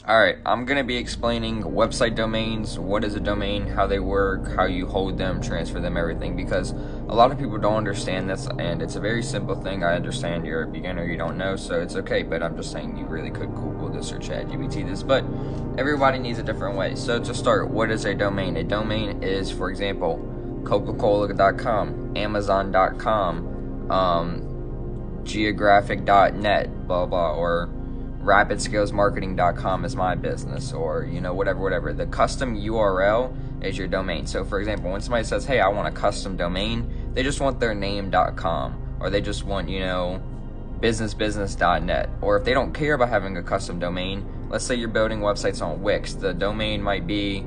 Alright, I'm going to be explaining website domains, what is a domain, how they work, how you hold them, transfer them, everything, because a lot of people don't understand this, and it's a very simple thing. I understand you're a beginner, you don't know, so it's okay, but I'm just saying you really could Google this or ChatGPT this, but everybody needs a different way. So to start, what is a domain? A domain is, for example, Coca-Cola.com, Amazon.com, geographic.net, blah blah, or RapidScalesMarketing.com is my business, or whatever. The custom URL is your domain. So for example, when somebody says, hey, I want a custom domain, they just want their name.com, or they just want business.net. Or if they don't care about having a custom domain, let's say you're building websites on Wix, the domain might be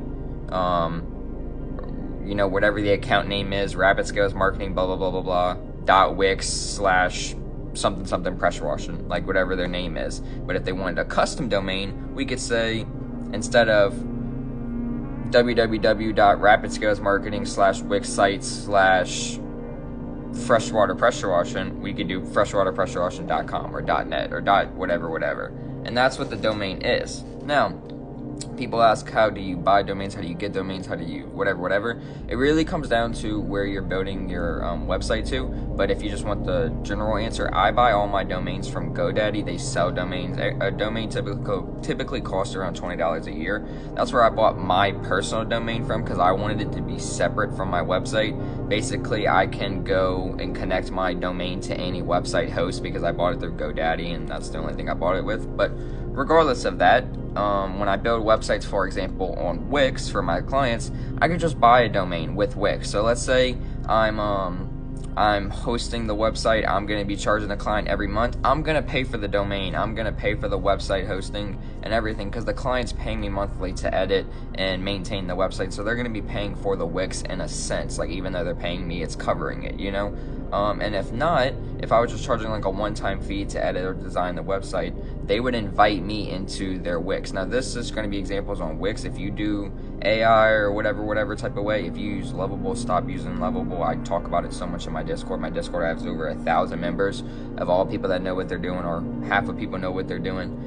whatever the account name is, RapidScalesMarketing blah blah blah blah blah .wix/ something pressure washing, like whatever their name is. But if they wanted a custom domain, we could say, instead of www.rapidscalesmarketing/wix sites/freshwater pressure washing, we could do freshwaterpressurewashing.com or .net or whatever, and that's what the domain is. Now, people ask, how do you buy domains, how do you get domains, how do you whatever. It really comes down to where you're building your website to. But if you just want the general answer, I buy all my domains from GoDaddy. They sell domains. A domain typically costs around $20 a year. That's where I bought my personal domain from, because I wanted it to be separate from my website. Basically, I can go and connect my domain to any website host because I bought it through GoDaddy, and that's the only thing I bought it with. But regardless of that, when I build websites, for example, on Wix for my clients, I could just buy a domain with Wix. So let's say I'm hosting the website. I'm going to be charging the client every month. I'm going to pay for the domain. I'm going to pay for the website hosting and everything, because the client's paying me monthly to edit and maintain the website. So they're going to be paying for the Wix in a sense. Like, even though they're paying me, it's covering it, and if not, if I was just charging like a one-time fee to edit or design the website, they would invite me into their Wix. Now, this is going to be examples on Wix. If you do AI or whatever type of way, if you use Lovable, stop using Lovable. I talk about it so much in my Discord. My Discord has over 1,000 members of all people that know what they're doing, or half of people know what they're doing.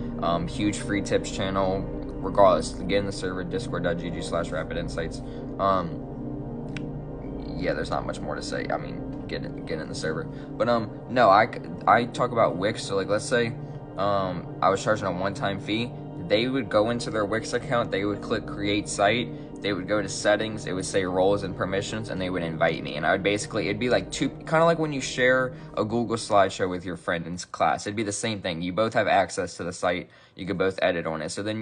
Huge free tips channel. Regardless, get in the server, discord.gg/rapidinsights. Yeah, there's not much more to say. I mean, get in the server. But no, I talk about Wix. So like, let's say I was charging a one-time fee. They would go into their Wix account, they would click create site, they would go to settings, it would say roles and permissions, and they would invite me. And I would basically, it'd be like kind of like when you share a Google slideshow with your friend in class. It'd be the same thing. You both have access to the site, you could both edit on it. So then